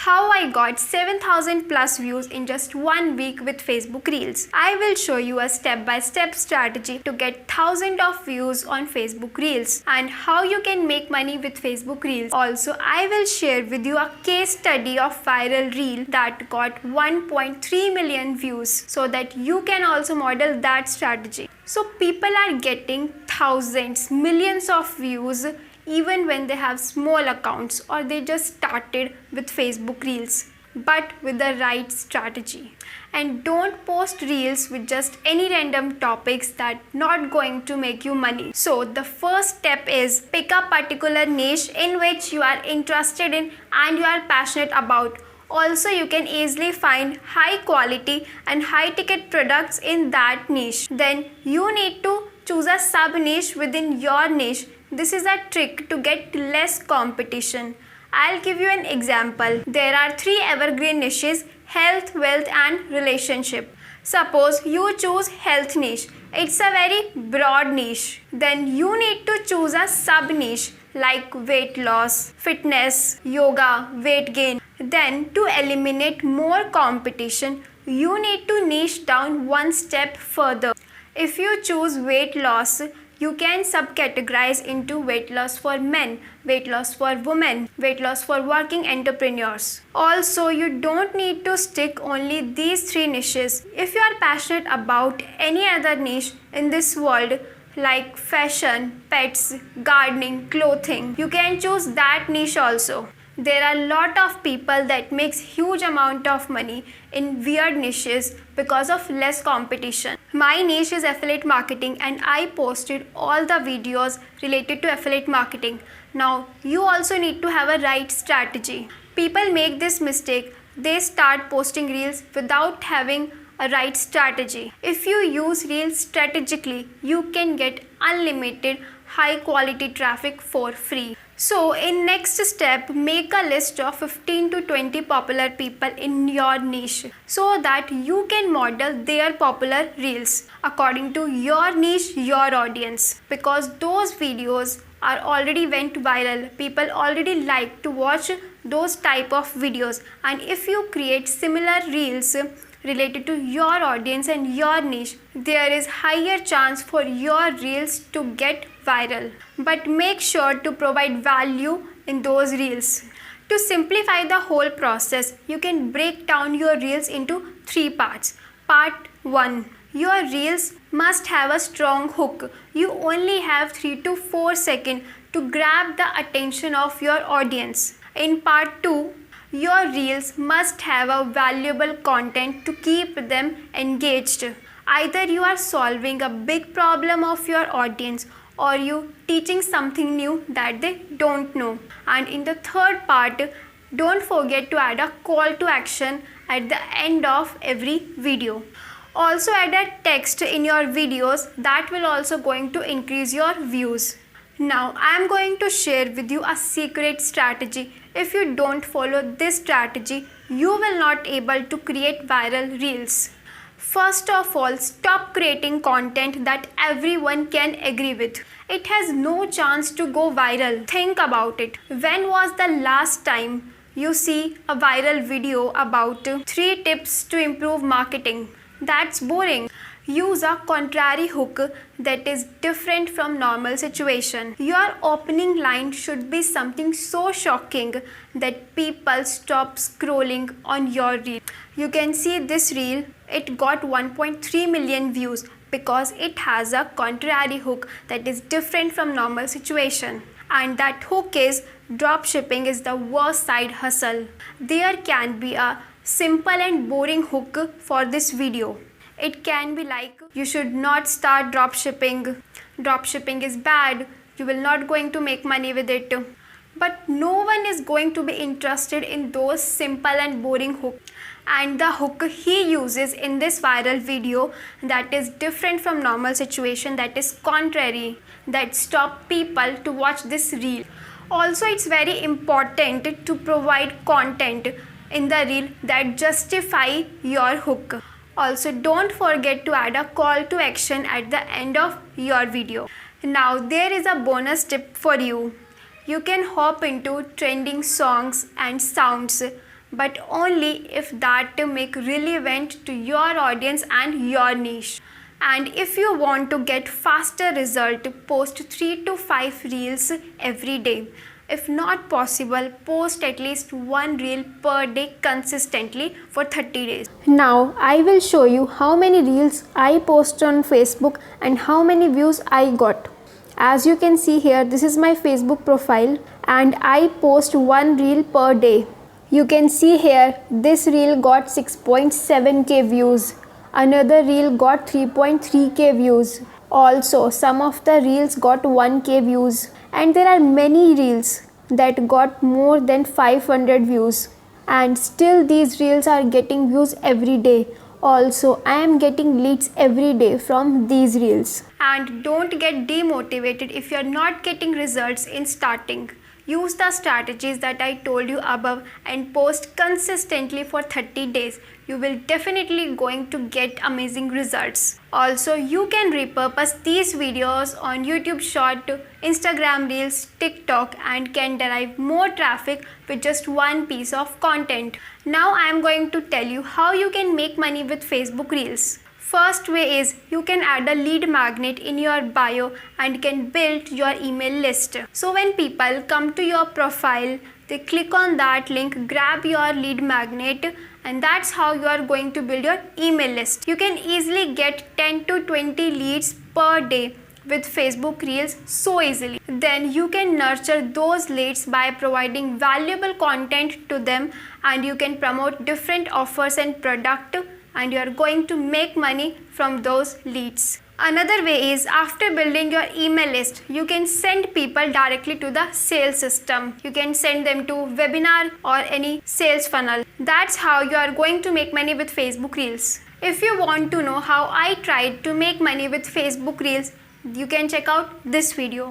How I got 7,000 plus views in just 1 week with Facebook Reels. I will show you a step-by-step strategy to get thousands of views on Facebook Reels and how you can make money with Facebook Reels. Also, I will share with you a case study of viral reel that got 1.3 million views so that you can also model that strategy. So people are getting thousands, millions of views even when they have small accounts or they just started with Facebook Reels, but with the right strategy. And don't post reels with just any random topics that not going to make you money. So the first step is pick a particular niche in which you are interested in and you are passionate about. Also, you can easily find high quality and high ticket products in that niche. Then you need to choose a sub niche within your niche. This is a trick to get less competition. I'll give you an example. There are 3 evergreen niches: health, wealth and relationship. Suppose you choose health niche. It's a very broad niche. Then you need to choose a sub niche like weight loss, fitness, yoga, weight gain. Then to eliminate more competition, you need to niche down one step further. If you choose weight loss, you can subcategorize into weight loss for men, weight loss for women, weight loss for working entrepreneurs. Also, you don't need to stick only these 3 niches. If you are passionate about any other niche in this world, like fashion, pets, gardening, clothing, you can choose that niche also. There are a lot of people that makes huge amount of money in weird niches because of less competition. My niche is affiliate marketing and I posted all the videos related to affiliate marketing. Now you also need to have a right strategy. People make this mistake. They start posting reels without having a right strategy. If you use reels strategically, you can get unlimited high quality traffic for free. So in next step, make a list of 15 to 20 popular people in your niche so that you can model their popular reels according to your niche, your audience, because those videos are already went viral. People already like to watch those type of videos, and if you create similar reels related to your audience and your niche, there is higher chance for your reels to get viral. But make sure to provide value in those reels. To simplify the whole process, you can break down your reels into 3 parts. Part 1. Your reels must have a strong hook. You only have 3 to 4 seconds to grab the attention of your audience. In part 2, your reels must have a valuable content to keep them engaged. Either you are solving a big problem of your audience or you teaching something new that they don't know. And in the third part, don't forget to add a call to action at the end of every video. Also add a text in your videos that will also going to increase your views. Now I am going to share with you a secret strategy. If you don't follow this strategy, you will not able to create viral reels. First of all, stop creating content that everyone can agree with. It has no chance to go viral. Think about it. When was the last time you see a viral video about 3 tips to improve marketing? That's boring. Use a contrary hook that is different from normal situation. Your opening line should be something so shocking that people stop scrolling on your reel. You can see this reel, it got 1.3 million views because it has a contrary hook that is different from normal situation. And that hook is dropshipping is the worst side hustle. There can be a simple and boring hook for this video. It can be like, you should not start dropshipping. Dropshipping is bad. You will not going to make money with it. But no one is going to be interested in those simple and boring hooks. And the hook he uses in this viral video that is different from normal situation, that is contrary, that stop people to watch this reel. Also, it's very important to provide content in the reel that justify your hook. Also, don't forget to add a call to action at the end of your video. Now, there is a bonus tip for you. You can hop into trending songs and sounds but only if that make relevant to your audience and your niche. And if you want to get faster result, post 3 to 5 reels every day. If not possible, post at least 1 reel per day consistently for 30 days. Now I will show you how many reels I post on Facebook and how many views I got. As you can see here, this is my Facebook profile and I post 1 reel per day. You can see here, this reel got 6.7k views. Another reel got 3.3k views. Also, some of the reels got 1k views. And there are many reels that got more than 500 views. And still these reels are getting views every day. Also, I am getting leads every day from these reels. And don't get demotivated if you are not getting results in starting. Use the strategies that I told you above and post consistently for 30 days. You will definitely going to get amazing results. Also, you can repurpose these videos on YouTube Short, Instagram Reels, TikTok and can derive more traffic with just one piece of content. Now I am going to tell you how you can make money with Facebook Reels. First way is you can add a lead magnet in your bio and can build your email list. So when people come to your profile, they click on that link, grab your lead magnet, and that's how you are going to build your email list. You can easily get 10 to 20 leads per day with Facebook Reels so easily. Then you can nurture those leads by providing valuable content to them, and you can promote different offers and product, and you are going to make money from those leads. Another way is after building your email list, you can send people directly to the sales system. You can send them to webinar or any sales funnel. That's how you are going to make money with Facebook Reels. If you want to know how I tried to make money with Facebook Reels, you can check out this video.